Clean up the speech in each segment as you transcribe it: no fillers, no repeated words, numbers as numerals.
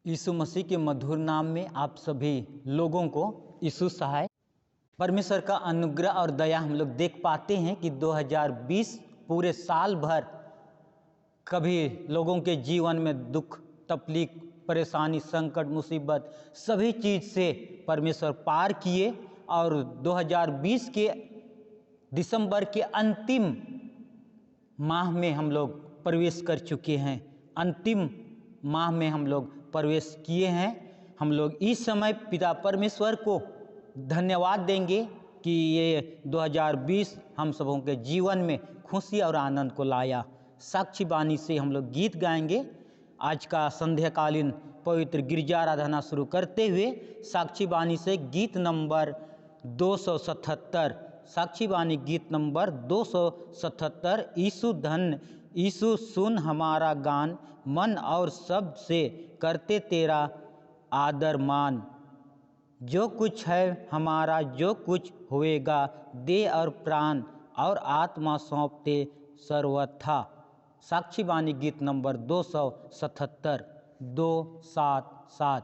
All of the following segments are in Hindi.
यीशु मसीह के मधुर नाम में आप सभी लोगों को यीशु सहाय। परमेश्वर का अनुग्रह और दया हम लोग देख पाते हैं कि 2020 पूरे साल भर कभी लोगों के जीवन में दुख तकलीफ परेशानी संकट मुसीबत सभी चीज़ से परमेश्वर पार किए और 2020 के दिसंबर के अंतिम माह में हम लोग प्रवेश कर चुके हैं। अंतिम माह में हम लोग प्रवेश किए हैं। हम लोग इस समय पिता परमेश्वर को धन्यवाद देंगे कि ये 2020 हम सबों के जीवन में खुशी और आनंद को लाया। साक्षी बानी से हम लोग गीत गाएंगे। आज का संध्याकालीन पवित्र गिरजा आराधना शुरू करते हुए साक्षी बानी से गीत नंबर 277, साक्षी बानी गीत नंबर 277, यीशु धन यीशु सुन हमारा गान, मन और शब्द से करते तेरा आदर मान। जो कुछ है हमारा जो कुछ होएगा, देह और प्राण और आत्मा सौंपते सर्वथा। साक्षी बानी गीत नंबर 277 277।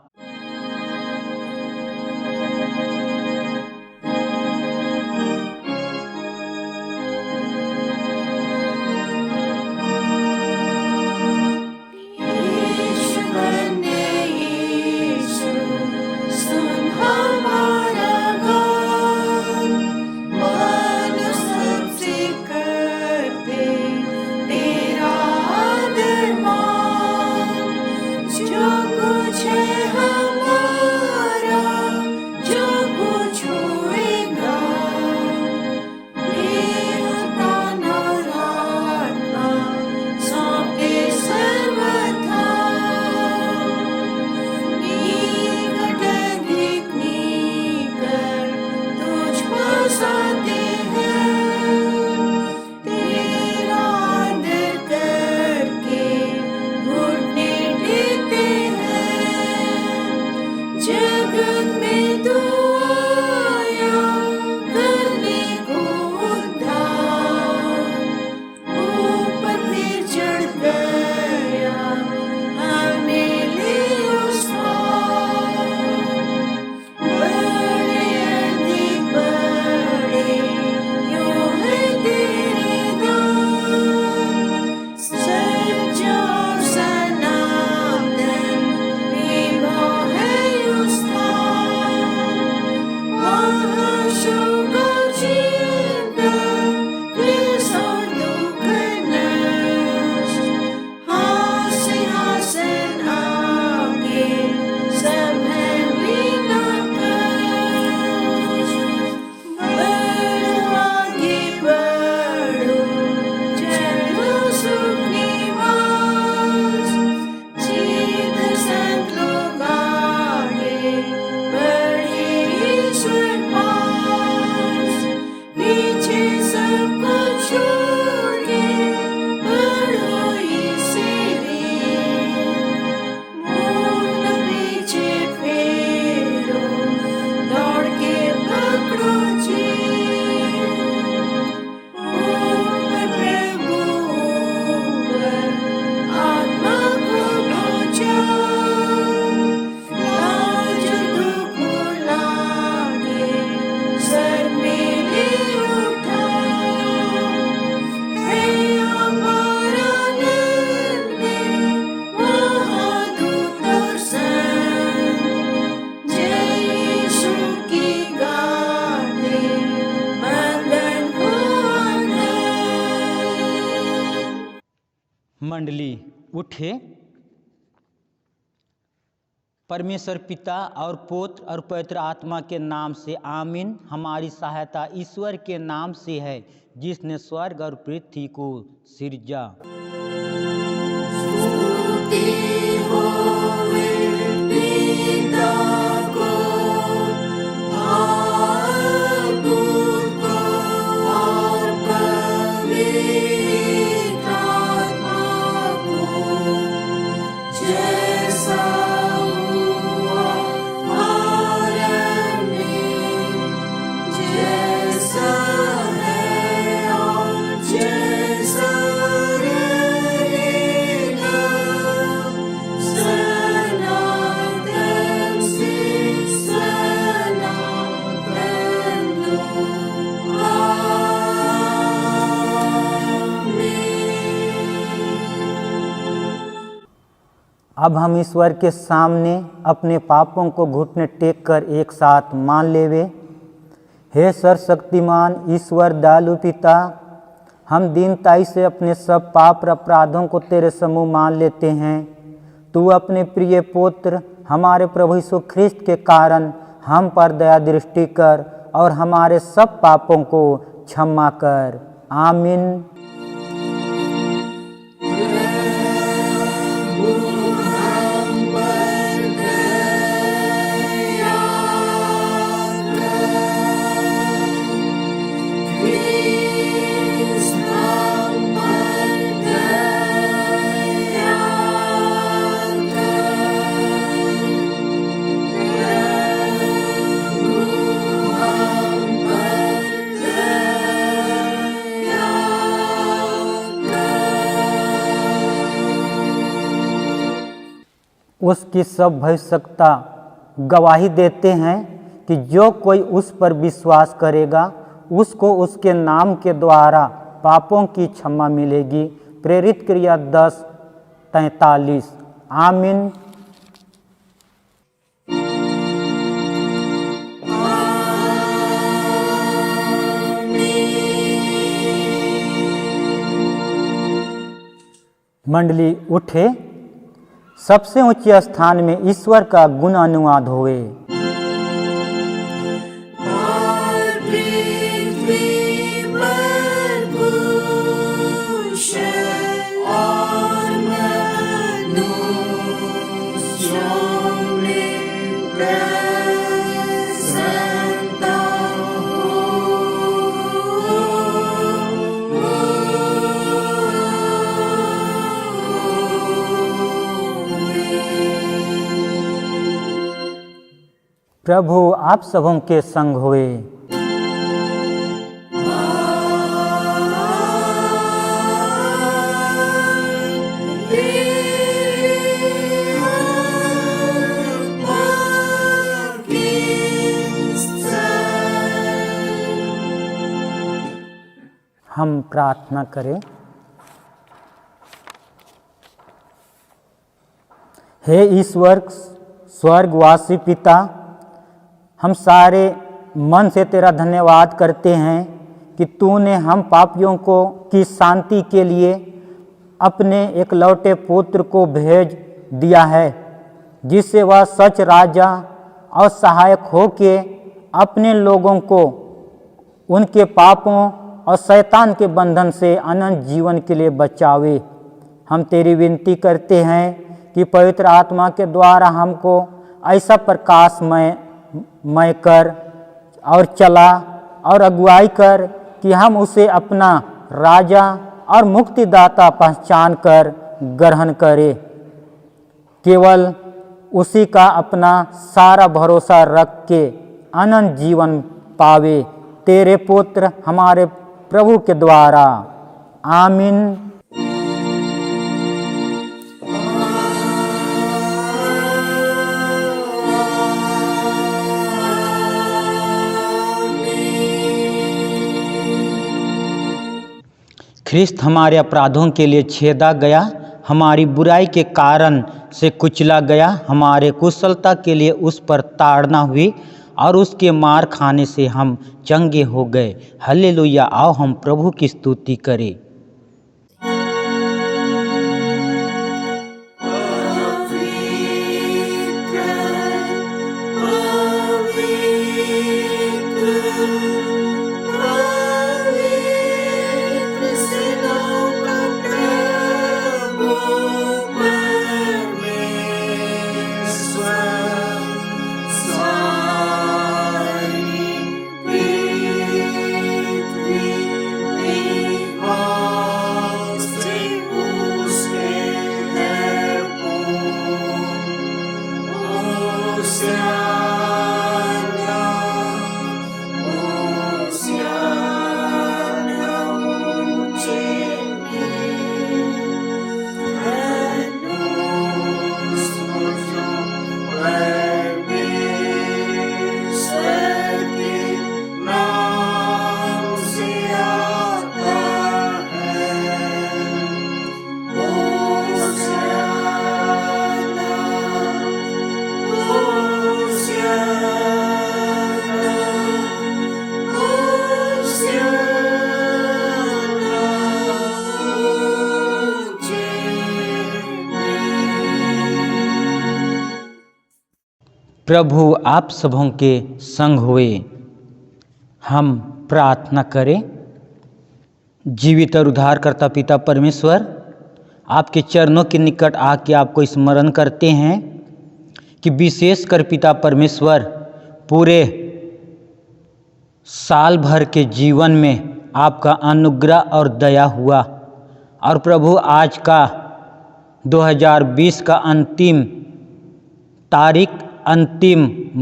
मंडली उठे। परमेश्वर पिता और पुत्र और पवित्र आत्मा के नाम से आमीन। हमारी सहायता ईश्वर के नाम से है जिसने स्वर्ग और पृथ्वी को सिरजा। अब हम ईश्वर के सामने अपने पापों को घुटने टेक कर एक साथ मान लेवे। हे सर्वशक्तिमान ईश्वर दयालु पिता, हम दीनताई से अपने सब पाप और अपराधों को तेरे सम्मुख मान लेते हैं। तू अपने प्रिय पुत्र हमारे प्रभु यीशु ख्रिस्त के कारण हम पर दया दृष्टि कर और हमारे सब पापों को क्षमा कर। आमीन। उसकी सब भविष्यवक्ता गवाही देते हैं कि जो कोई उस पर विश्वास करेगा उसको उसके नाम के द्वारा पापों की क्षमा मिलेगी। प्रेरित क्रिया 10:43। आमीन। मंडली उठे, सबसे ऊंचे स्थान में ईश्वर का गुण अनुवाद होए। प्रभु आप सबों के संग होए। हम प्रार्थना करें। हे ईश्वर स्वर्गवासी पिता, हम सारे मन से तेरा धन्यवाद करते हैं कि तूने हम पापियों को की शांति के लिए अपने एक लौटे पुत्र को भेज दिया है, जिससे वह सच राजा और सहायक हो के अपने लोगों को उनके पापों और शैतान के बंधन से अनंत जीवन के लिए बचावे। हम तेरी विनती करते हैं कि पवित्र आत्मा के द्वारा हमको ऐसा प्रकाशमय कर और चला और अगुवाई कर कि हम उसे अपना राजा और मुक्तिदाता पहचान कर ग्रहण करें। केवल उसी का अपना सारा भरोसा रख के अनंत जीवन पावे, तेरे पुत्र हमारे प्रभु के द्वारा। आमीन। ख्रिस्त हमारे अपराधों के लिए छेदा गया, हमारी बुराई के कारण से कुचला गया, हमारे कुशलता के लिए उस पर ताड़ना हुई और उसके मार खाने से हम चंगे हो गए। हालेलुया। आओ हम प्रभु की स्तुति करें। Oh प्रभु आप सबों के संग हुए। हम प्रार्थना करें। जीवित और उद्धारकर्ता पिता परमेश्वर, आपके चरणों के निकट आके आपको स्मरण करते हैं कि विशेषकर पिता परमेश्वर पूरे साल भर के जीवन में आपका अनुग्रह और दया हुआ, और प्रभु आज का 2020 का अंतिम तारीख, अंतिम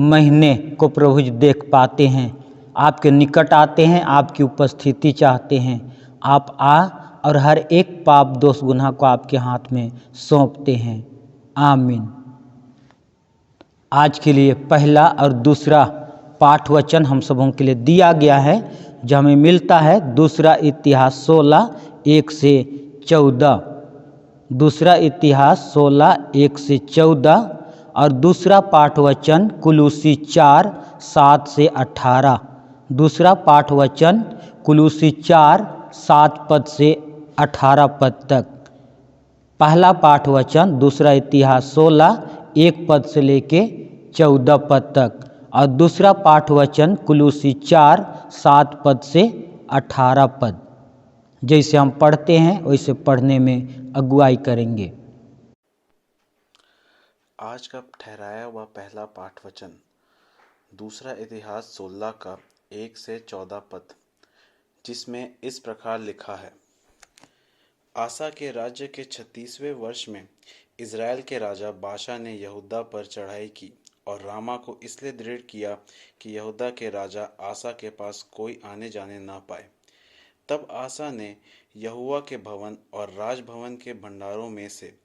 महीने को प्रभु जी देख पाते हैं। आपके निकट आते हैं, आपकी उपस्थिति चाहते हैं। आप आ और हर एक पाप दोष गुनाह को आपके हाथ में सौंपते हैं। आमीन। आज के लिए पहला और दूसरा पाठ वचन हम सबों के लिए दिया गया है, जो हमें मिलता है दूसरा इतिहास 16:1-14। दूसरा इतिहास 16:1-14 और दूसरा पाठ वचन कुलूसी 4:7-18। दूसरा पाठ वचन कुलूसी 4:7 से 18 पद तक। पहला पाठ वचन दूसरा इतिहास 16:1 से लेके 14 पद तक, और दूसरा पाठ वचन कुलूसी 4:7 से 18 पद। जैसे हम पढ़ते हैं वैसे पढ़ने में अगुवाई करेंगे। आज का ठहराया हुआ पहला पाठ वचन दूसरा इतिहास 16 का 1 से 14 पद, जिसमें इस प्रकार लिखा है। आसा के राज्य के 36वें वर्ष में इज़राइल के राजा बाशा ने यहूदा पर चढ़ाई की और रामा को इसलिए दृढ़ किया कि यहूदा के राजा आसा के पास कोई आने जाने ना पाए। तब आसा ने यहोवा के भवन और राजभवन के भंडारों में से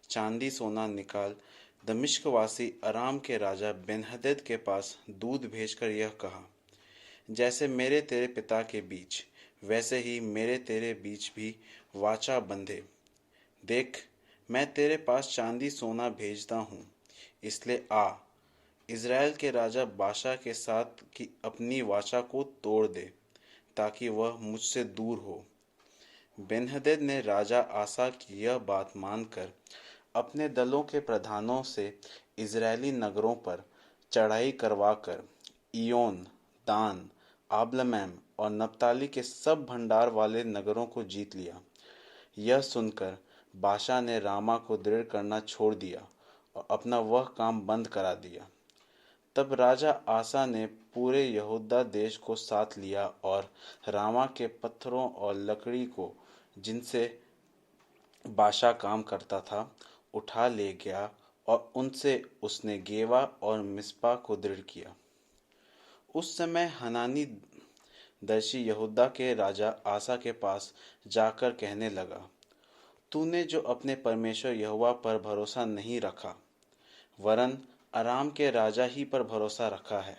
चांदी सोना निकाल दमिश्कवासी अराम के राजा बेन्हदद के पास दूध भेजकर यह कहा, जैसे मेरे तेरे पिता के बीच वैसे ही मेरे तेरे बीच भी वाचा बंधे। देख, मैं तेरे पास चांदी सोना भेजता हूँ, इसलिए आ, इज़राइल के राजा बाशा के साथ की अपनी वाचा को तोड़ दे, ताकि वह मुझसे दूर हो। बेन्हदद ने राजा आसा की यह बात मानकर अपने दलों के प्रधानों से इज़राइली नगरों पर चढ़ाई करवाकर इयोन, दान, आबलमैम और नप्ताली के सब भंडार वाले नगरों को जीत लिया। यह सुनकर बाशा ने रामा को दृढ़ करना छोड़ दिया और अपना वह काम बंद करा दिया। तब राजा आसा ने पूरे यहूदा देश को साथ लिया और रामा के पत्थरों और लकड़ी को, जिनसे बाशा काम करता था, उठा ले गया और उनसे उसने गेवा और मिस्पा को दृढ़ किया। उस समय हनानी दर्शी यहूदा के राजा आसा के पास जाकर कहने लगा, तूने जो अपने परमेश्वर यहोवा पर भरोसा नहीं रखा, वरन अराम के राजा ही पर भरोसा रखा है,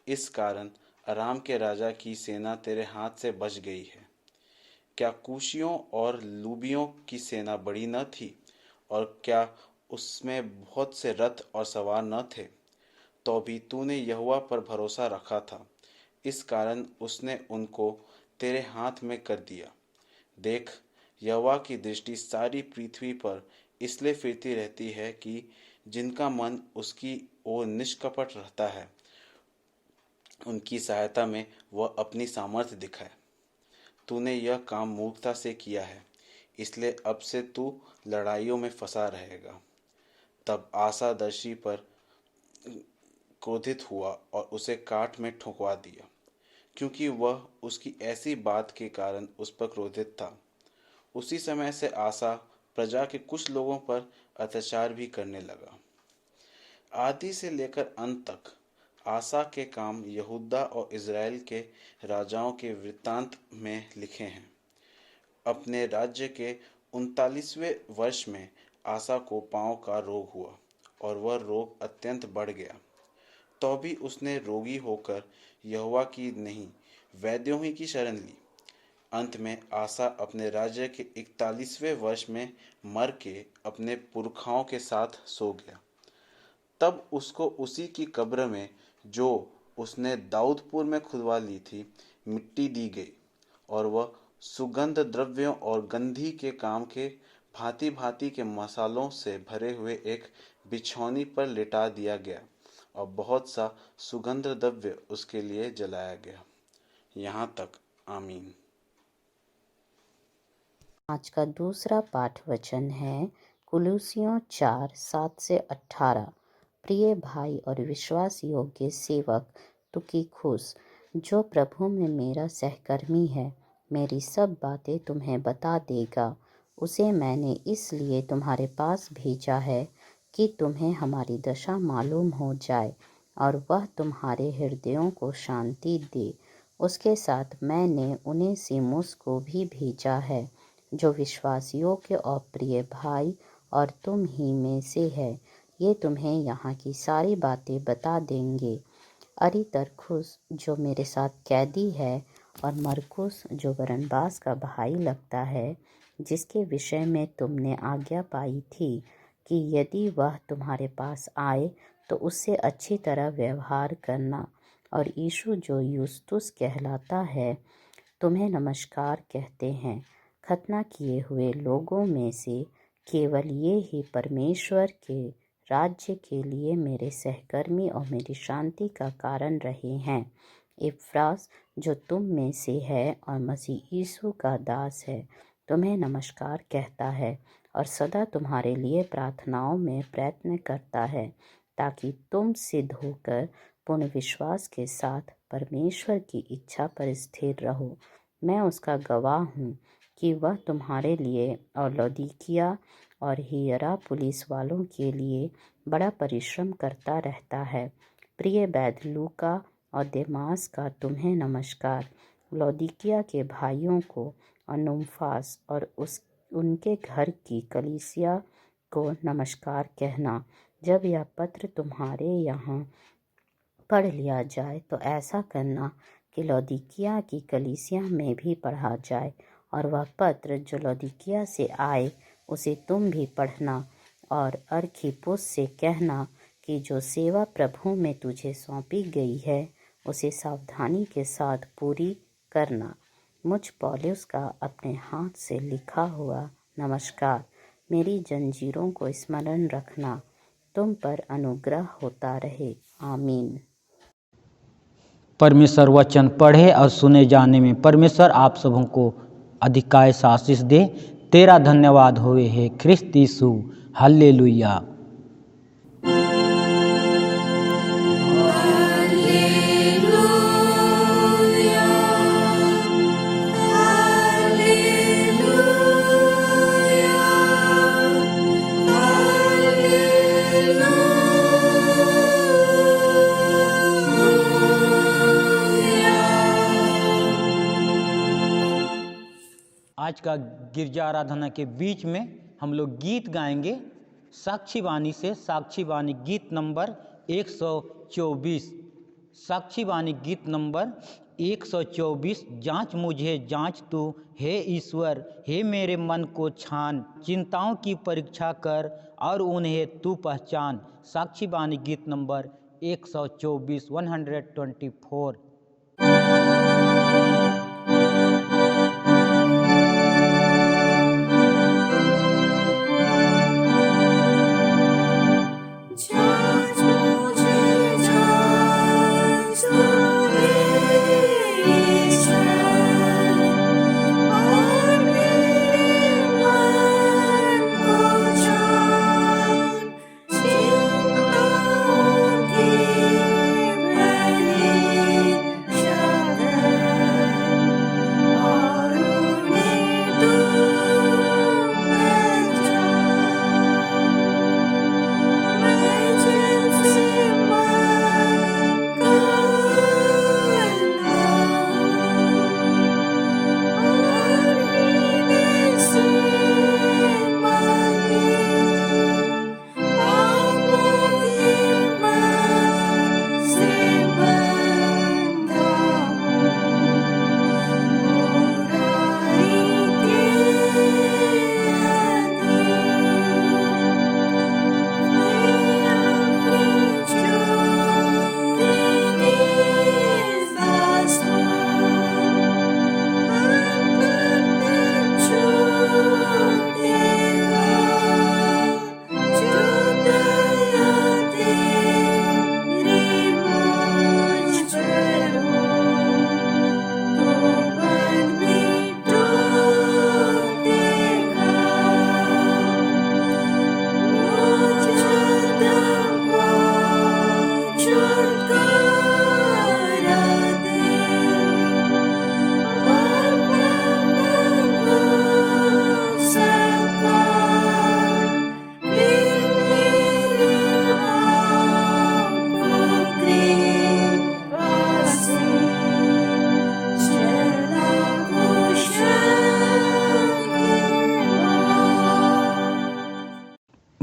इस कारण अराम के राजा की सेना तेरे हाथ से बच गई है। क्या कूशियों और लूबियों की सेना बड़ी न थी, और क्या उसमें बहुत से रथ और सवार न थे? तो भी तूने यहोवा पर भरोसा रखा था, इस कारण उसने उनको तेरे हाथ में कर दिया। देख, यहोवा की दृष्टि सारी पृथ्वी पर इसलिए फिरती रहती है कि जिनका मन उसकी ओर निष्कपट रहता है, उनकी सहायता में वह अपनी सामर्थ्य दिखाए। तूने यह काम मूर्खता से किया है, इसलिए अब से तू लड़ाइयों में फंसा रहेगा। तब आसा दर्शी पर क्रोधित हुआ और उसे काठ में ठुकवा दिया, क्योंकि वह उसकी ऐसी बात के कारण उस पर क्रोधित था। उसी समय से आसा प्रजा के कुछ लोगों पर अत्याचार भी करने लगा। आदि से लेकर अंत तक आसा के काम यहूदा और इज़राइल के राजाओं के वृत्तांत में लिखे हैं। अपने राज्य के 39वें वर्ष में आसा को पांव का रोग हुआ और वह रोग अत्यंत बढ़ गया। तो भी उसने रोगी होकर यहोवा की नहीं, वैद्यों ही की शरण ली। अंत में आसा अपने राज्य के 41वें वर्ष में मर के अपने पुरखाओं के साथ सो गया। तब उसको उसी की कब्र में, जो उसने दाऊदपुर में खुदवा ली थी, मिट्टी दी गई, और वह सुगंध द्रव्यों और गंधी के काम के भांति भांति के मसालों से भरे हुए एक बिछौनी पर लिटा दिया गया, और बहुत सा सुगंध द्रव्य उसके लिए जलाया गया। यहाँ तक। आमीन। आज का दूसरा पाठ वचन है कुलुसियों 4:7-18। प्रिय भाई और विश्वास योग्य सेवक तुकिकुस, जो प्रभु में मेरा सहकर्मी है, मेरी सब बातें तुम्हें बता देगा। उसे मैंने इसलिए तुम्हारे पास भेजा है कि तुम्हें हमारी दशा मालूम हो जाए और वह तुम्हारे हृदयों को शांति दे। उसके साथ मैंने उनेसिमुस को भी भेजा है, जो विश्वास योग्य और प्रिय भाई और तुम ही में से है। ये तुम्हें यहाँ की सारी बातें बता देंगे। अरिस्तर्खुस, जो मेरे साथ कैदी है, और मरकुस, जो बरनबास का भाई लगता है, जिसके विषय में तुमने आज्ञा पाई थी कि यदि वह तुम्हारे पास आए तो उससे अच्छी तरह व्यवहार करना। और यीशु, जो यूस्तुस कहलाता है, तुम्हें नमस्कार कहते हैं। खतना किए हुए लोगों में से केवल ये ही परमेश्वर के राज्य के लिए मेरे सहकर्मी और मेरी शांति का कारण रहे हैं। इफ्रास, जो तुम में से है और मसीह यीशु का दास है, तुम्हें नमस्कार कहता है और सदा तुम्हारे लिए प्रार्थनाओं में प्रयत्न करता है, ताकि तुम सिद्ध होकर पूर्ण विश्वास के साथ परमेश्वर की इच्छा पर स्थिर रहो। मैं उसका गवाह हूँ कि वह तुम्हारे लिए और लौदीकिया और हियरापुलिस वालों के लिए बड़ा परिश्रम करता रहता है। प्रिय वैद लूका और देमास का तुम्हें नमस्कार। लौदीकिया के भाइयों को और नुम्फास और उनके घर की कलीसिया को नमस्कार कहना। जब यह पत्र तुम्हारे यहाँ पढ़ लिया जाए तो ऐसा करना कि लौदीकिया की कलीसिया में भी पढ़ा जाए, और वह पत्र जो लौदीकिया से आए उसे तुम भी पढ़ना। और अर्खिप्पुस से कहना कि जो सेवा प्रभु में तुझे सौंपी गई है उसे सावधानी के साथ पूरी करना। मुझ पौलुस का अपने हाथ से लिखा हुआ नमस्कार। मेरी जंजीरों को स्मरण रखना। तुम पर अनुग्रह होता रहे। आमीन। परमेश्वर वचन पढ़े और सुने जाने में परमेश्वर आप सबों को अधिकांश आशीष दे। तेरा धन्यवाद होवे हे ख्रिस्त यीशु। हालेलुया। आज का गिरजा आराधना के बीच में हम लोग गीत गाएंगे साक्षी वाणी से। साक्षी वाणी गीत नंबर 124। साक्षी वाणी गीत नंबर 124। जांच मुझे जांच तू हे ईश्वर, हे मेरे मन को छान, चिंताओं की परीक्षा कर और उन्हें तू पहचान। साक्षी वाणी गीत नंबर 124 124। चिंताओं की रहे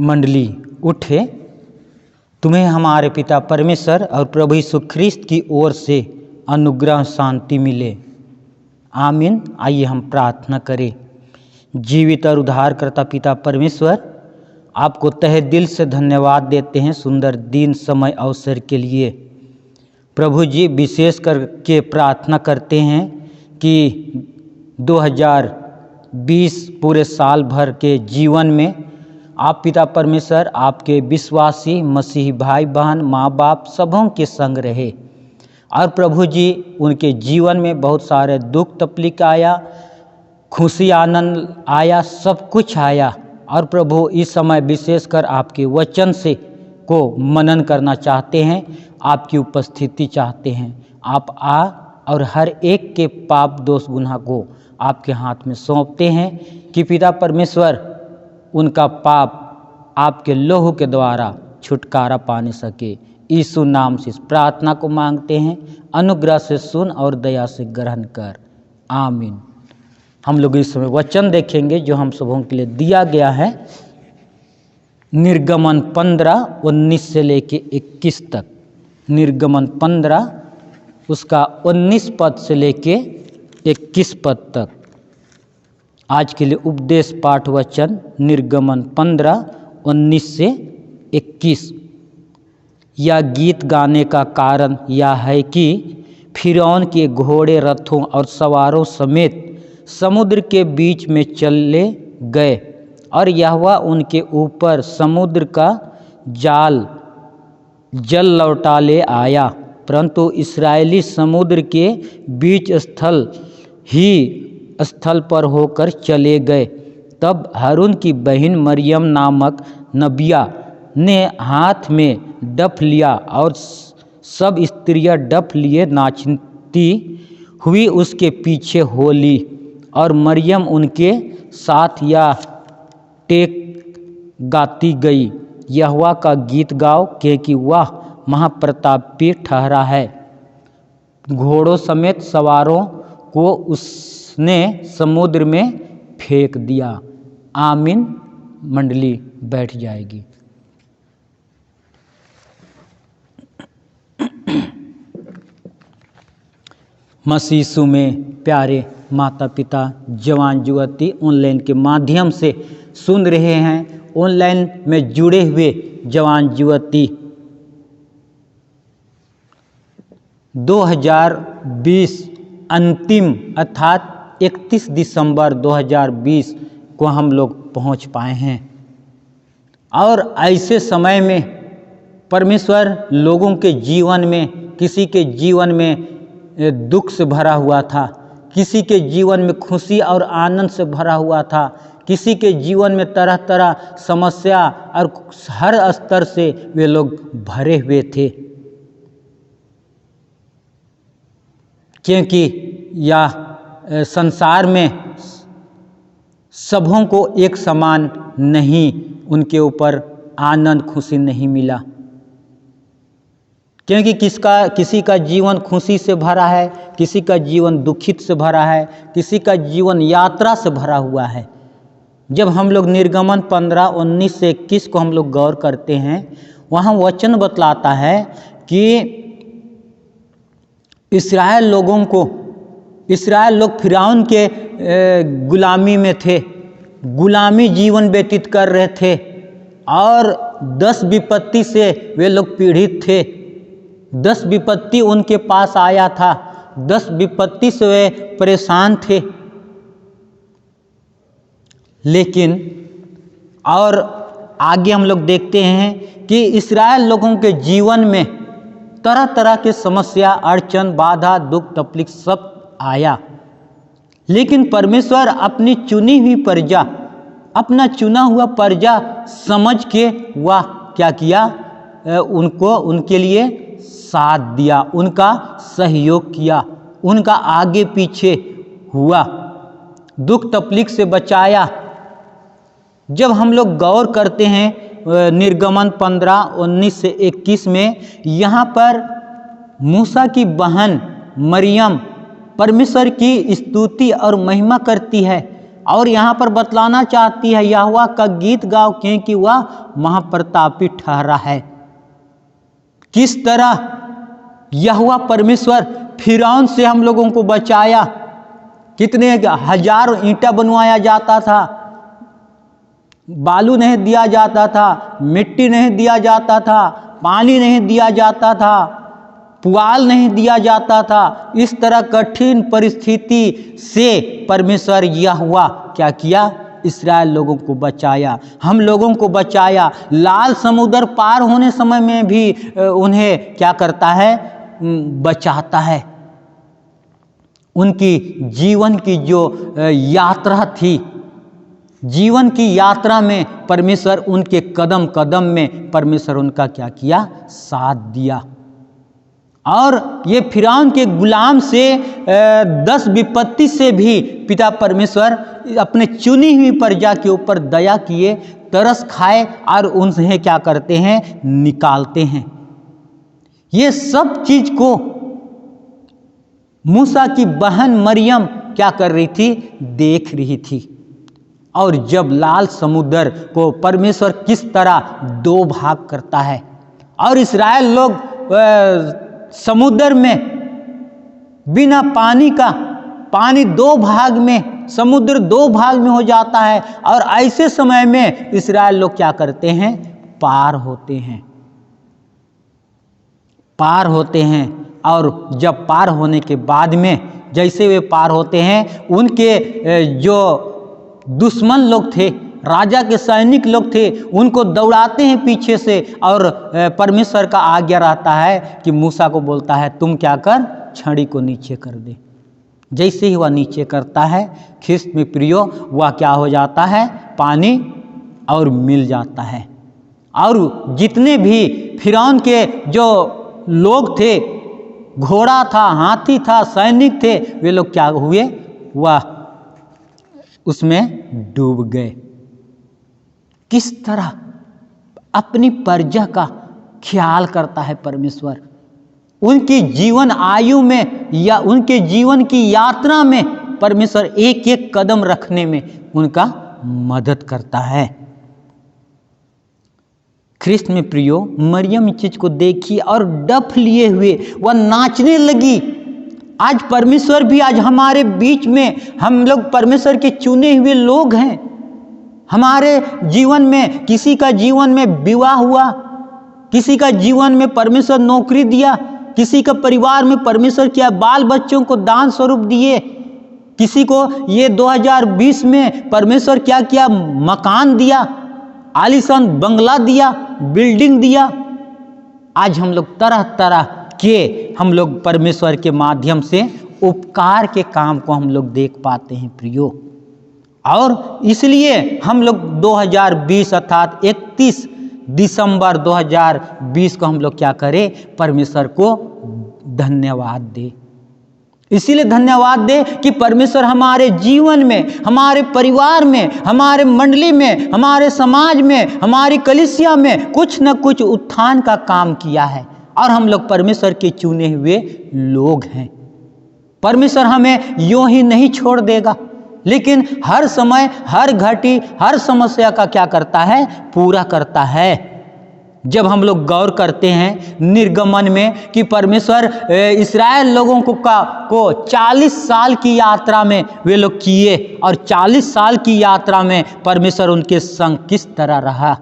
मंडली उठे, तुम्हें हमारे पिता परमेश्वर और प्रभु यीशु ख्रिस्त की ओर से अनुग्रह शांति मिले। आमीन। आइए हम प्रार्थना करें। जीवित और उद्धारकर्ता पिता परमेश्वर, आपको तहे दिल से धन्यवाद देते हैं सुंदर दिन समय अवसर के लिए। प्रभु जी, विशेष करके प्रार्थना करते हैं कि 2020 पूरे साल भर के जीवन में आप पिता परमेश्वर आपके विश्वासी मसीही भाई बहन माँ बाप सबों के संग रहे। और प्रभु जी, उनके जीवन में बहुत सारे दुख तकलीफ आया, खुशी आनंद आया, सब कुछ आया। और प्रभु, इस समय विशेषकर आपके वचन से को मनन करना चाहते हैं, आपकी उपस्थिति चाहते हैं। आप आ और हर एक के पाप दोष गुनाह को आपके हाथ में सौंपते हैं कि पिता परमेश्वर उनका पाप आपके लोहू के द्वारा छुटकारा पाने सके। यीशु नाम से इस प्रार्थना को मांगते हैं, अनुग्रह से सुन और दया से ग्रहण कर। आमीन। हम लोग इस समय वचन देखेंगे जो हम सबों के लिए दिया गया है, निर्गमन 15:19 से लेके 21 तक। निर्गमन 15 उसका 19 पद से लेके 21 पद तक। आज के लिए उपदेश पाठ वचन निर्गमन 15:19 से 21। यह गीत गाने का कारण यह है कि फिरौन के घोड़े रथों और सवारों समेत समुद्र के बीच में चले गए और यहोवा उनके ऊपर समुद्र का जल लौटा ले आया, परंतु इस्राएली समुद्र के बीच स्थल पर होकर चले गए। तब हारून की बहन मरियम नामक नबिया ने हाथ में डफ लिया और सब स्त्रियां डफ लिए नाचती हुई उसके पीछे हो ली। और मरियम उनके साथ या टेक गाती गई, यहोवा का गीत गाओ क्योंकि वह महाप्रतापी ठहरा है। घोड़ों समेत सवारों को उसने समुद्र में फेंक दिया। आमीन। मंडली बैठ जाएगी। मसीह यीशु में प्यारे माता पिता, जवान युवती ऑनलाइन के माध्यम से सुन रहे हैं, ऑनलाइन में जुड़े हुए जवान युवती, 2020 अंतिम अर्थात 31 दिसंबर 2020 को हम लोग पहुंच पाए हैं। और ऐसे समय में परमेश्वर लोगों के जीवन में, किसी के जीवन में दुख से भरा हुआ था, किसी के जीवन में खुशी और आनंद से भरा हुआ था, किसी के जीवन में तरह तरह समस्या और हर स्तर से वे लोग भरे हुए थे। क्योंकि यह संसार में सबों को एक समान नहीं, उनके ऊपर आनंद खुशी नहीं मिला। क्योंकि किसी का जीवन खुशी से भरा है, किसी का जीवन दुखित से भरा है, किसी का जीवन यात्रा से भरा हुआ है। जब हम लोग निर्गमन 15:19 से 21 को हम लोग गौर करते हैं, वहाँ वचन बतलाता है कि इस्राएल लोग फिरौन के गुलामी में थे, गुलामी जीवन व्यतीत कर रहे थे और 10 विपत्ति से वे लोग पीड़ित थे। 10 विपत्ति उनके पास आया था, 10 विपत्ति से वे परेशान थे। लेकिन और आगे हम लोग देखते हैं कि इस्राएल लोगों के जीवन में तरह तरह के समस्या, अड़चन, बाधा, दुख तकलीफ सब आया। लेकिन परमेश्वर अपनी चुनी हुई प्रजा, अपना चुना हुआ प्रजा समझ के वह क्या किया, उनको उनके लिए साथ दिया, उनका सहयोग किया, उनका आगे पीछे हुआ, दुख तकलीफ से बचाया। जब हम लोग गौर करते हैं निर्गमन 15:19 से 21 में, यहाँ पर मूसा की बहन मरियम परमेश्वर की स्तुति और महिमा करती है और यहाँ पर बतलाना चाहती है यहोवा का गीत गाओ क्योंकि वह महाप्रतापी ठहरा है। किस तरह यहोवा परमेश्वर फिरौन से हम लोगों को बचाया। कितने हजारों ईंटा बनवाया जाता था, बालू नहीं दिया जाता था, मिट्टी नहीं दिया जाता था, पानी नहीं दिया जाता था, पुआल नहीं दिया जाता था। इस तरह कठिन परिस्थिति से परमेश्वर यहोवा क्या किया, इस्राएल लोगों को बचाया, हम लोगों को बचाया। लाल समुद्र पार होने समय में भी उन्हें क्या करता है, बचाता है। उनकी जीवन की जो यात्रा थी, जीवन की यात्रा में परमेश्वर उनके कदम कदम में परमेश्वर उनका क्या किया, साथ दिया। और ये फिरौन के गुलाम से 10 विपत्ति से भी पिता परमेश्वर अपने चुनी हुई प्रजा के ऊपर दया किए, तरस खाए और उन्हें क्या करते हैं, निकालते हैं। ये सब चीज को मूसा की बहन मरियम क्या कर रही थी, देख रही थी। और जब लाल समुद्र को परमेश्वर किस तरह 2 भाग करता है और इस्राएल लोग समुद्र में बिना पानी का, पानी 2 भाग में, समुद्र 2 भाग में हो जाता है और ऐसे समय में इस्राएल लोग क्या करते हैं, पार होते हैं, पार होते हैं। और जब पार होने के बाद में जैसे वे पार होते हैं, उनके जो दुश्मन लोग थे, राजा के सैनिक लोग थे, उनको दौड़ाते हैं पीछे से। और परमेश्वर का आज्ञा रहता है कि मूसा को बोलता है तुम क्या कर, छड़ी को नीचे कर दे। जैसे ही वह नीचे करता है, ख्रिस्त में प्रियो, वह क्या हो जाता है, पानी और मिल जाता है। और जितने भी फिरौन के जो लोग थे, घोड़ा था, हाथी था, सैनिक थे, वे लोग क्या हुए, वह उसमें डूब गए। किस तरह अपनी प्रजा का ख्याल करता है परमेश्वर। उनकी जीवन आयु में या उनके जीवन की यात्रा में परमेश्वर एक एक कदम रखने में उनका मदद करता है। ख्रिस्त में प्रियो, मरियम इस चीज को देखी और डफ लिए हुए वह नाचने लगी। आज परमेश्वर भी आज हमारे बीच में, हम लोग परमेश्वर के चुने हुए लोग हैं। हमारे जीवन में, किसी का जीवन में विवाह हुआ, किसी का जीवन में परमेश्वर नौकरी दिया, किसी का परिवार में परमेश्वर क्या बाल बच्चों को दान स्वरूप दिए, किसी को ये 2020 में परमेश्वर क्या किया, मकान दिया, आलीशान बंगला दिया, बिल्डिंग दिया। आज हम लोग तरह तरह के हम लोग परमेश्वर के माध्यम से उपकार के काम को हम लोग देख पाते हैं प्रियो। और इसलिए हम लोग 2020 अर्थात 31 दिसंबर 2020 को हम लोग क्या करें, परमेश्वर को धन्यवाद दे। इसीलिए धन्यवाद दे कि परमेश्वर हमारे जीवन में, हमारे परिवार में, हमारे मंडली में, हमारे समाज में, हमारी कलीसिया में कुछ न कुछ उत्थान का काम किया है। और हम लोग परमेश्वर के चुने हुए लोग हैं। परमेश्वर हमें यूं ही नहीं छोड़ देगा, लेकिन हर समय, हर घटी, हर समस्या का क्या करता है, पूरा करता है। जब हम लोग गौर करते हैं निर्गमन में कि परमेश्वर इस्राएल लोगों को 40 साल की यात्रा में वे लोग किए, और 40 साल की यात्रा में परमेश्वर उनके संग किस तरह रहा,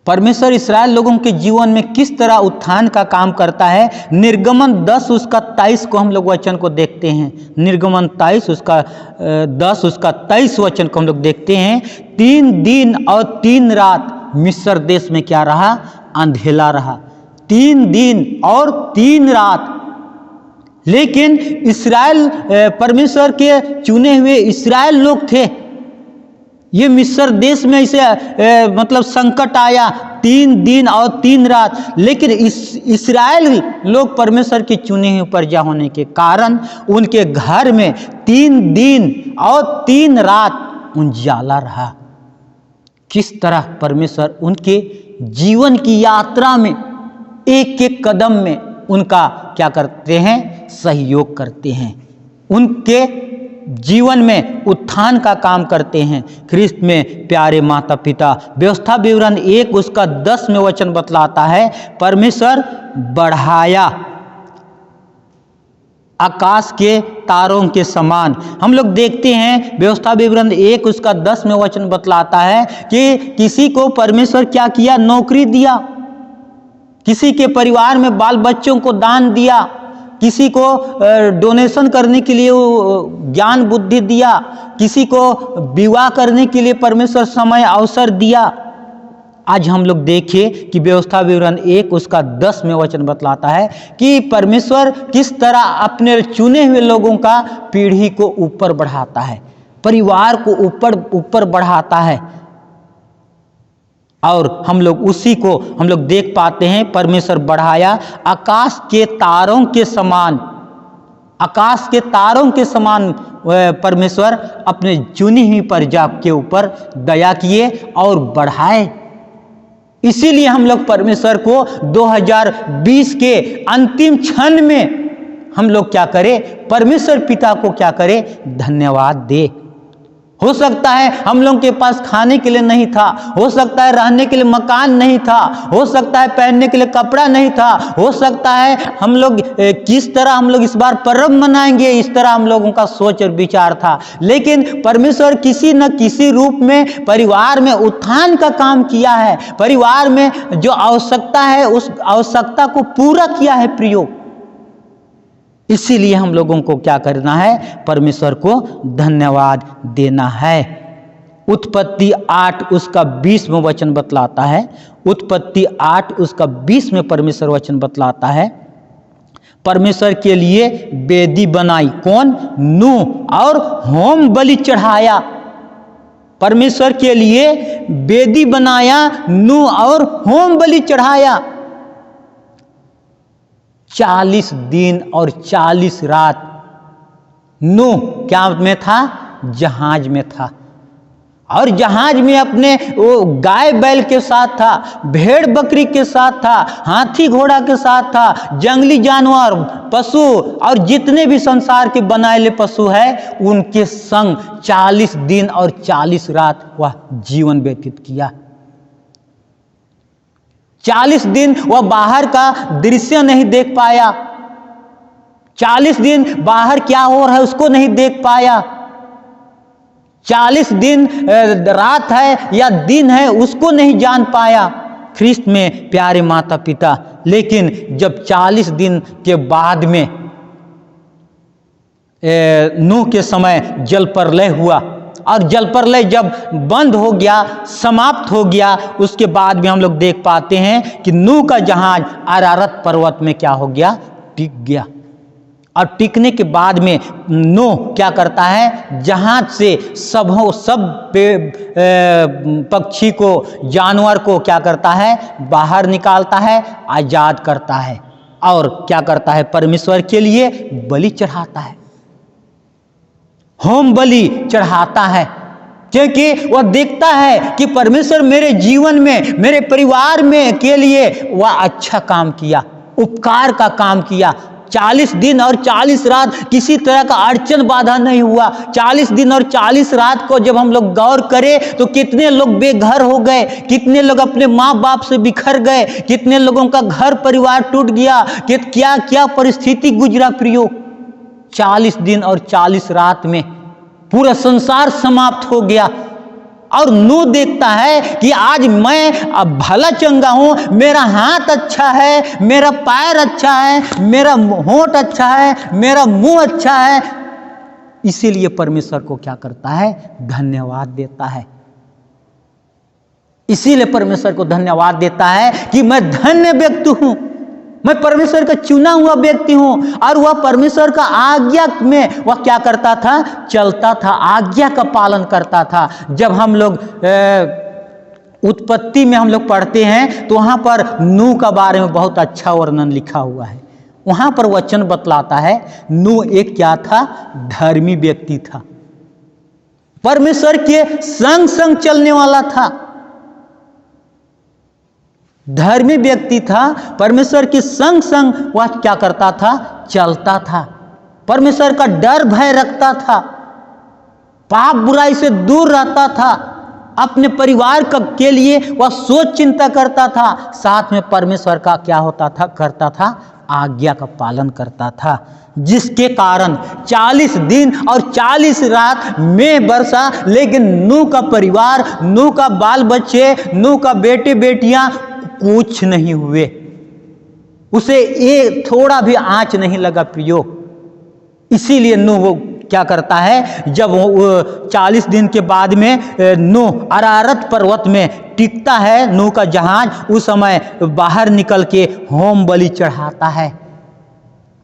परमेश्वर इस्राएल लोगों के जीवन में किस तरह उत्थान का काम करता है। निर्गमन 10 उसका 23 को हम लोग वचन को देखते हैं। निर्गमन 23 उसका 10 उसका 23 वचन को हम लोग देखते हैं। 3 दिन और 3 रात मिस्र देश में क्या रहा, अंधेला रहा। 3 दिन और 3 रात। लेकिन इस्राएल, परमेश्वर के चुने हुए इस्राएल लोग थे। ये मिस्र देश में इसे मतलब संकट आया, 3 दिन और 3 रात। लेकिन इस्राएल लोग परमेश्वर के चुने हुए प्रजा होने के कारण उनके घर में 3 दिन और 3 रात उजाला रहा। किस तरह परमेश्वर उनके जीवन की यात्रा में एक एक कदम में उनका क्या करते हैं, सहयोग करते हैं। उनके जीवन में उत्थान का काम करते हैं। ख्रिस्त में प्यारे माता पिता, व्यवस्था विवरण 1 उसका 10वें वचन बतलाता है, परमेश्वर बढ़ाया आकाश के तारों के समान। हम लोग देखते हैं व्यवस्था विवरण 1 उसका 10वें वचन बतलाता है कि किसी को परमेश्वर क्या किया, नौकरी दिया, किसी के परिवार में बाल बच्चों को दान दिया, किसी को डोनेशन करने के लिए ज्ञान बुद्धि दिया, किसी को विवाह करने के लिए परमेश्वर समय अवसर दिया। आज हम लोग देखें कि व्यवस्था विवरण 1 उसका 10वें वचन बतलाता है कि परमेश्वर किस तरह अपने चुने हुए लोगों का पीढ़ी को ऊपर बढ़ाता है, परिवार को ऊपर बढ़ाता है। और हम लोग उसी को हम लोग देख पाते हैं, परमेश्वर बढ़ाया आकाश के तारों के समान। आकाश के तारों के समान परमेश्वर अपने चुनी हुई प्रजा के ऊपर दया किए और बढ़ाए। इसीलिए हम लोग परमेश्वर को 2020 के अंतिम क्षण में हम लोग क्या करें, परमेश्वर पिता को क्या करें, धन्यवाद दे। हो सकता है हम लोगों के पास खाने के लिए नहीं था, हो सकता है रहने के लिए मकान नहीं था, हो सकता है पहनने के लिए कपड़ा नहीं था, हो सकता है हम लोग किस तरह हम लोग इस बार पर्व मनाएंगे, इस तरह हम लोगों का सोच और विचार था। लेकिन परमेश्वर किसी न किसी रूप में परिवार में उत्थान का काम किया है, परिवार में जो आवश्यकता है उस आवश्यकता को पूरा किया है प्रियो। इसीलिए हम लोगों को क्या करना है, परमेश्वर को धन्यवाद देना है। उत्पत्ति 8 उसका 20वां वचन बतलाता है, उत्पत्ति 8 उसका 20 में परमेश्वर वचन बतलाता है, परमेश्वर के लिए वेदी बनाई, कौन, नूह, और होम बलि चढ़ाया। परमेश्वर के लिए वेदी बनाया, नूह और होम बलि चढ़ाया। 40 दिन और 40 रात नूह क्या में था, जहाज में था, और जहाज में अपने वो गाय बैल के साथ था, भेड़ बकरी के साथ था, हाथी घोड़ा के साथ था, जंगली जानवर, पशु और जितने भी संसार के बनाए पशु है उनके संग 40 दिन और 40 रात वह जीवन व्यतीत किया। 40 दिन वह बाहर का दृश्य नहीं देख पाया, 40 दिन बाहर क्या हो रहा है उसको नहीं देख पाया, 40 दिन रात है या दिन है उसको नहीं जान पाया। ख्रिस्त में प्यारे माता पिता, लेकिन जब 40 दिन के बाद में नूह के समय जल प्रलय हुआ, और जल प्रलय जब बंद हो गया, समाप्त हो गया, उसके बाद भी हम लोग देख पाते हैं कि नूह का जहाज अरारत पर्वत में क्या हो गया, टिक गया। और टिकने के बाद में नूह क्या करता है, जहाज से सब पक्षी को, जानवर को क्या करता है, बाहर निकालता है, आजाद करता है, और क्या करता है, परमेश्वर के लिए बलि चढ़ाता है, होम बलि चढ़ाता है। क्योंकि वह देखता है कि परमेश्वर मेरे जीवन में, मेरे परिवार में के लिए वह अच्छा काम किया, उपकार का काम किया। 40 दिन और 40 रात किसी तरह का अड़चन बाधा नहीं हुआ। 40 दिन और 40 रात को जब हम लोग गौर करें तो कितने लोग बेघर हो गए, कितने लोग अपने माँ बाप से बिखर गए, कितने लोगों का घर परिवार टूट गया, कि क्या क्या परिस्थिति गुजरा प्रियो। 40 दिन और 40 रात में पूरा संसार समाप्त हो गया। और नूह देखता है कि आज मैं अब भला चंगा हूँ, मेरा हाथ अच्छा है, मेरा पैर अच्छा है, मेरा होंठ अच्छा है, मेरा मुंह अच्छा है। इसीलिए परमेश्वर को क्या करता है, धन्यवाद देता है। इसीलिए परमेश्वर को धन्यवाद देता है कि मैं धन्य व्यक्ति हूँ, मैं परमेश्वर का चुना हुआ व्यक्ति हूं। और वह परमेश्वर का आज्ञा में वह क्या करता था, चलता था, आज्ञा का पालन करता था। जब हम लोग उत्पत्ति में हम लोग पढ़ते हैं तो वहां पर नूह का बारे में बहुत अच्छा वर्णन लिखा हुआ है। वहां पर वचन बतलाता है नूह एक क्या था, धर्मी व्यक्ति था, परमेश्वर के संग संग चलने वाला था, धर्मी व्यक्ति था, परमेश्वर के संग संग वह क्या करता था, चलता था, परमेश्वर का डर भय रखता था। पाप बुराई से दूर रहता था, अपने परिवार के लिए वह सोच चिंता करता था, साथ में परमेश्वर का क्या होता था, करता था, आज्ञा का पालन करता था, जिसके कारण 40 दिन और 40 रात में बरसा, लेकिन नूह का परिवार, नूह का बाल बच्चे, नूह का बेटे बेटियां कुछ नहीं हुए, उसे एक थोड़ा भी आंच नहीं लगा प्रियो। इसीलिए नूह वो क्या करता है, जब वो 40 दिन के बाद में नूह अरारत पर्वत में टिकता है नूह का जहाज, उस समय बाहर निकल के होम बलि चढ़ाता है।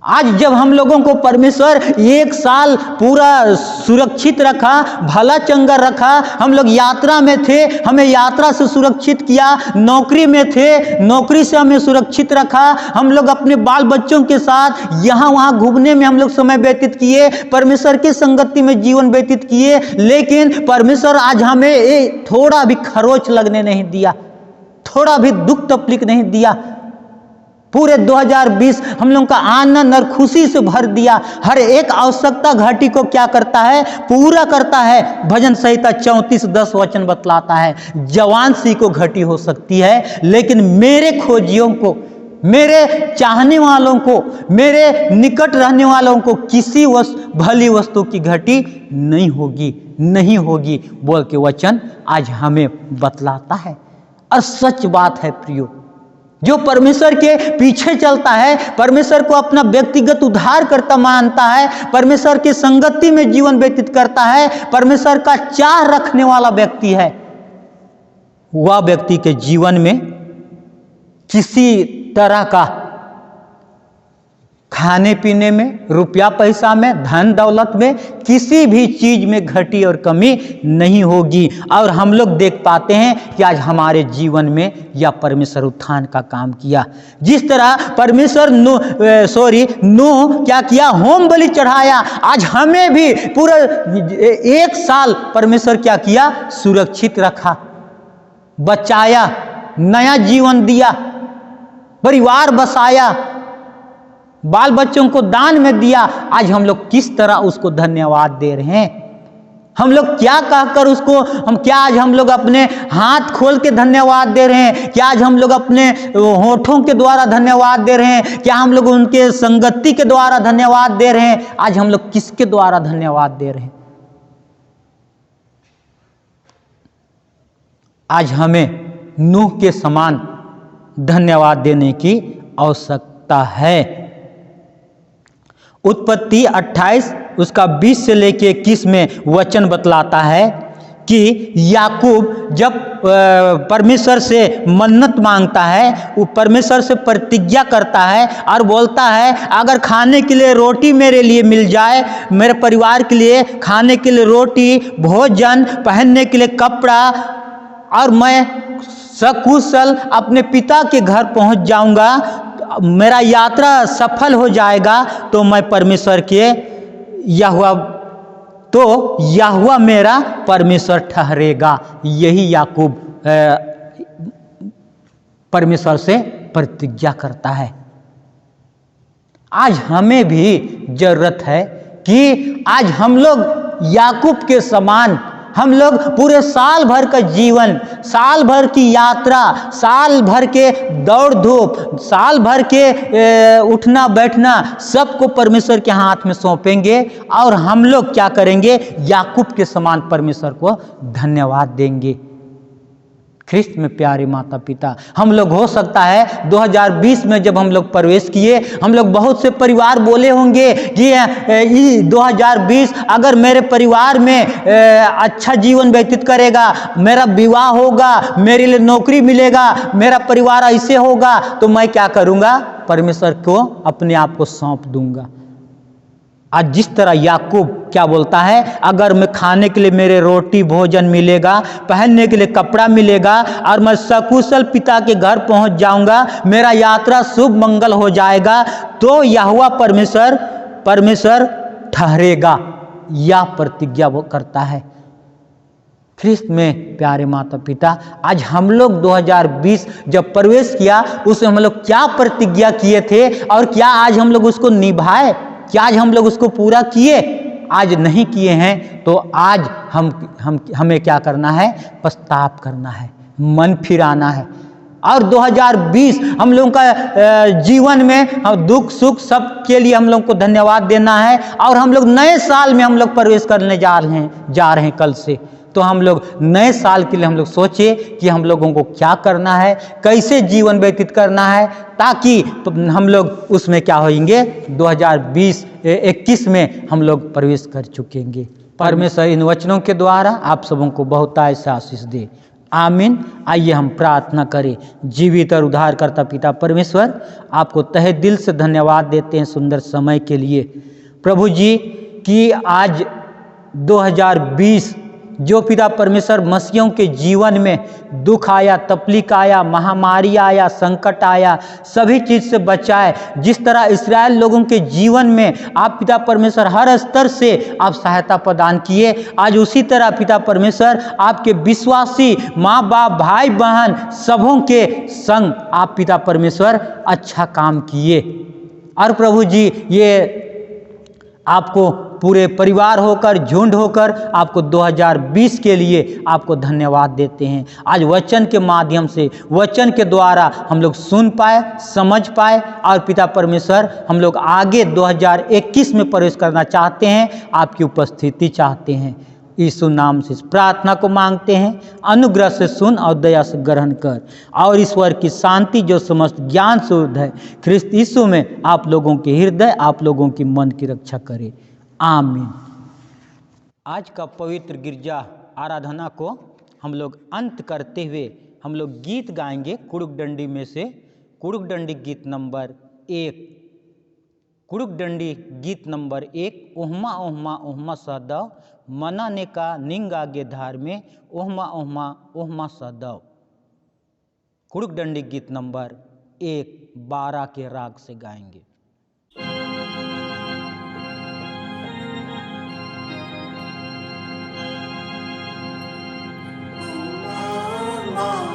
आज जब हम लोगों को परमेश्वर 1 साल पूरा सुरक्षित रखा, भला चंगा रखा, हम लोग यात्रा में थे, हमें यात्रा से सुरक्षित किया, नौकरी में थे, नौकरी से हमें सुरक्षित रखा, हम लोग अपने बाल बच्चों के साथ यहाँ वहाँ घूमने में हम लोग समय व्यतीत किए, परमेश्वर की संगति में जीवन व्यतीत किए, लेकिन परमेश्वर आज हमें थोड़ा भी खरोच लगने नहीं दिया, थोड़ा भी दुख तकलीफ नहीं दिया। पूरे 2020 हम लोगों का आनंद और खुशी से भर दिया। हर एक आवश्यकता घाटी को क्या करता है, पूरा करता है। भजन संहिता 34:10 वचन बतलाता है, जवान सी को घटी हो सकती है, लेकिन मेरे खोजियों को, मेरे चाहने वालों को, मेरे निकट रहने वालों को किसी भली वस्तु की घटी नहीं होगी, नहीं होगी बोल के वचन आज हमें बतलाता है। और सच बात है प्रियो, जो परमेश्वर के पीछे चलता है, परमेश्वर को अपना व्यक्तिगत उद्धारकर्ता मानता है, परमेश्वर की संगति में जीवन व्यतीत करता है, परमेश्वर का चाह रखने वाला व्यक्ति है, वह व्यक्ति के जीवन में किसी तरह का खाने पीने में, रुपया पैसा में, धन दौलत में, किसी भी चीज में घटी और कमी नहीं होगी। और हम लोग देख पाते हैं कि आज हमारे जीवन में यह परमेश्वर उत्थान का काम किया। जिस तरह परमेश्वर नूह क्या किया, होम बलि चढ़ाया, आज हमें भी पूरा 1 साल परमेश्वर क्या किया, सुरक्षित रखा, बचाया, नया जीवन दिया, परिवार बसाया, बाल बच्चों को दान में दिया। आज हम लोग किस तरह उसको धन्यवाद दे रहे हैं, हम लोग क्या कहकर उसको, आज हम लोग अपने हाथ खोल के धन्यवाद दे रहे हैं, क्या आज हम लोग अपने होठों के द्वारा धन्यवाद दे रहे हैं, क्या हम लोग उनके संगति के द्वारा धन्यवाद दे रहे हैं, आज हम लोग किसके द्वारा धन्यवाद दे रहे हैं। आज हमें नूह के समान धन्यवाद देने की आवश्यकता है। उत्पत्ति 28 उसका 20 से लेके 21 में वचन बतलाता है कि याकूब जब परमेश्वर से मन्नत मांगता है, वो परमेश्वर से प्रतिज्ञा करता है और बोलता है, अगर खाने के लिए रोटी मेरे लिए मिल जाए, मेरे परिवार के लिए खाने के लिए रोटी, भोजन, पहनने के लिए कपड़ा, और मैं सकुशल अपने पिता के घर पहुंच जाऊंगा, मेरा यात्रा सफल हो जाएगा, तो मैं परमेश्वर के यहोवा मेरा परमेश्वर ठहरेगा। यही याकूब परमेश्वर से प्रतिज्ञा करता है। आज हमें भी जरूरत है कि आज हम लोग याकूब के समान, हम लोग पूरे साल भर का जीवन, साल भर की यात्रा, साल भर के दौड़ धूप, साल भर के उठना बैठना, सबको परमेश्वर के हाथ में सौंपेंगे और हम लोग क्या करेंगे, याकूब के समान परमेश्वर को धन्यवाद देंगे। ख्रिस्त में प्यारे माता पिता, हम लोग हो सकता है 2020 में जब हम लोग प्रवेश किए, हम लोग बहुत से परिवार बोले होंगे कि 2020 अगर मेरे परिवार में अच्छा जीवन व्यतीत करेगा, मेरा विवाह होगा, मेरे लिए नौकरी मिलेगा, मेरा परिवार ऐसे होगा, तो मैं क्या करूँगा, परमेश्वर को अपने आप को सौंप दूंगा। आज जिस तरह याकूब क्या बोलता है, अगर मैं खाने के लिए मेरे रोटी भोजन मिलेगा, पहनने के लिए कपड़ा मिलेगा और मैं सकुशल पिता के घर पहुंच जाऊंगा, मेरा यात्रा शुभ मंगल हो जाएगा, तो यहोवा परमेश्वर ठहरेगा, यह प्रतिज्ञा वो करता है। ख्रिस्त में प्यारे माता पिता, आज हम लोग 2020 जब प्रवेश किया, उसमें हम लोग क्या प्रतिज्ञा किए थे और क्या आज हम लोग उसको निभाए, क्या आज हम लोग उसको पूरा किए। आज नहीं किए हैं तो आज हमें क्या करना है? पश्चाताप करना है, मन फिराना है। और 2020 हम लोगों का जीवन में दुख सुख सब के लिए हम लोग को धन्यवाद देना है। और हम लोग नए साल में हम लोग प्रवेश करने जा रहे हैं कल से। तो हम लोग नए साल के लिए हम लोग सोचे कि हम लोगों को क्या करना है, कैसे जीवन व्यतीत करना है, ताकि तो हम लोग उसमें क्या होंगे, 2021 में हम लोग प्रवेश कर चुकेंगे। परमेश्वर इन वचनों के द्वारा आप सबों को बहुत ऐसा आशीष दे। आमीन। आइए हम प्रार्थना करें। जीवित और उद्धारकर्ता पिता परमेश्वर, आपको तहे दिल से धन्यवाद देते हैं सुंदर समय के लिए प्रभु जी, कि आज 2020 जो पिता परमेश्वर मसीहों के जीवन में दुख आया, तकलीफ आया, महामारी आया, संकट आया, सभी चीज़ से बचाए। जिस तरह इस्राएल लोगों के जीवन में आप पिता परमेश्वर हर स्तर से आप सहायता प्रदान किए, आज उसी तरह पिता परमेश्वर आपके विश्वासी माँ बाप भाई बहन सबों के संग आप पिता परमेश्वर अच्छा काम किए। और प्रभु जी, ये आपको पूरे परिवार होकर, झुंड होकर आपको 2020 के लिए आपको धन्यवाद देते हैं। आज वचन के माध्यम से, वचन के द्वारा हम लोग सुन पाए, समझ पाए, और पिता परमेश्वर हम लोग आगे 2021 में प्रवेश करना चाहते हैं, आपकी उपस्थिति चाहते हैं। यीशु नाम से इस प्रार्थना को मांगते हैं, अनुग्रह से सुन और दया से ग्रहण कर। और ईश्वर की शांति जो समस्त ज्ञान से ऊर्ध्व है, ख्रिस्त यीशु में आप लोगों के हृदय, आप लोगों की मन की रक्षा करे। आमीन। आज का पवित्र गिरजा आराधना को हम लोग अंत करते हुए हम लोग गीत गाएंगे कुड़ुक डंडी में से कुड़ुक डंडी गीत नंबर 1। कुड़ुक डंडी गीत नंबर 1। ओहमा ओहमा ओहमा सहदव मनाने का निंग आगे धार में, ओहमा ओहमा ओहमा सहदव। कुड़ुक डंडी गीत नंबर 1 12 के राग से गाएंगे। Oh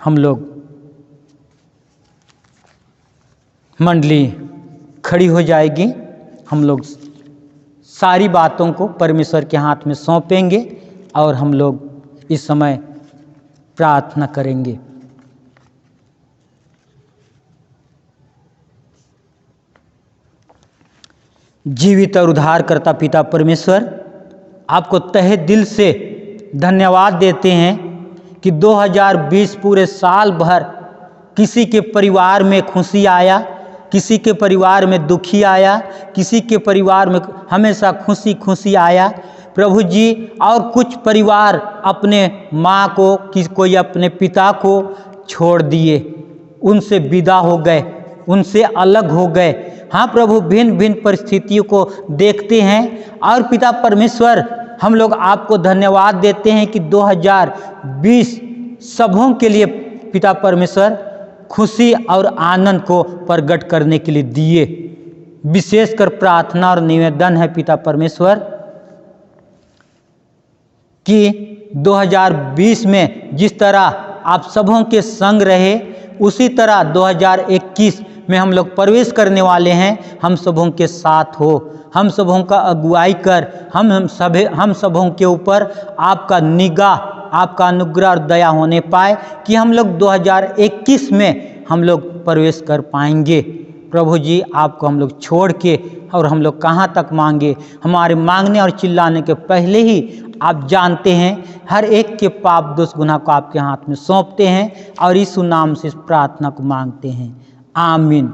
हम लोग मंडली खड़ी हो जाएगी। हम लोग सारी बातों को परमेश्वर के हाथ में सौंपेंगे और हम लोग इस समय प्रार्थना करेंगे। जीवित और उद्धारकर्ता पिता परमेश्वर, आपको तहे दिल से धन्यवाद देते हैं कि 2020 पूरे साल भर किसी के परिवार में खुशी आया, किसी के परिवार में दुखी आया, किसी के परिवार में हमेशा खुशी खुशी आया प्रभु जी। और कुछ परिवार अपने माँ को, कोई अपने पिता को छोड़ दिए, उनसे विदा हो गए, उनसे अलग हो गए। हाँ प्रभु, भिन्न भिन्न परिस्थितियों को देखते हैं और पिता परमेश्वर हम लोग आपको धन्यवाद देते हैं कि 2020 सबों के लिए पिता परमेश्वर खुशी और आनंद को प्रकट करने के लिए दिए। विशेषकर प्रार्थना और निवेदन है पिता परमेश्वर कि 2020 में जिस तरह आप सबों के संग रहे, उसी तरह 2021 में हम लोग प्रवेश करने वाले हैं। हम सबों के साथ हो, हम सबों का अगुवाई कर, हम सबों के ऊपर आपका निगाह, आपका अनुग्रह और दया होने पाए कि हम लोग 2021 में हम लोग प्रवेश कर पाएंगे। प्रभु जी, आपको हम लोग छोड़ के और हम लोग कहाँ तक मांगे। हमारे मांगने और चिल्लाने के पहले ही आप जानते हैं। हर एक के पाप दोष गुनाह को आपके हाथ में सौंपते हैं और यीशु नाम से इस प्रार्थना को मांगते हैं, आमीन।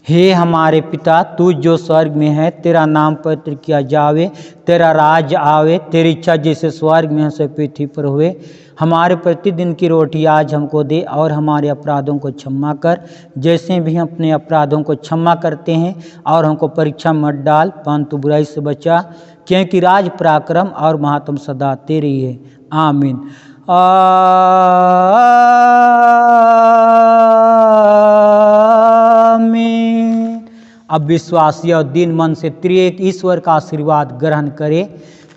हे हमारे पिता, तू जो स्वर्ग में है, तेरा नाम पवित्र किया जावे, तेरा राज आवे, तेरी इच्छा जैसे स्वर्ग में से पृथ्वी पर हुए। हमारे प्रतिदिन की रोटी आज हमको दे और हमारे अपराधों को क्षमा कर, जैसे भी हम अपने अपराधों को क्षमा करते हैं। और हमको परीक्षा मत डाल, परंतु बुराई से बचा, क्योंकि राज पराक्रम और महात्म सदा तेरी है, आमीन। आमीन। अब विश्वासी और दीन मन से त्रिएक ईश्वर का आशीर्वाद ग्रहण करे।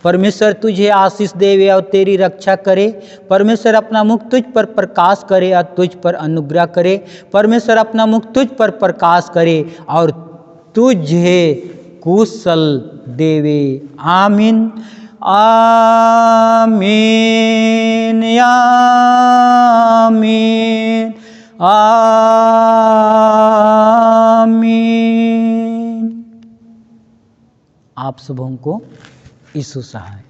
परमेश्वर तुझे आशीष देवे और तेरी रक्षा करे। परमेश्वर अपना मुख तुझ पर प्रकाश करे और तुझ पर अनुग्रह करे। परमेश्वर अपना मुख तुझ पर प्रकाश करे और तुझे कुशल देवे, आमीन। आमीन, आमीन, आमीन। आप सबों को यीशु सहाय।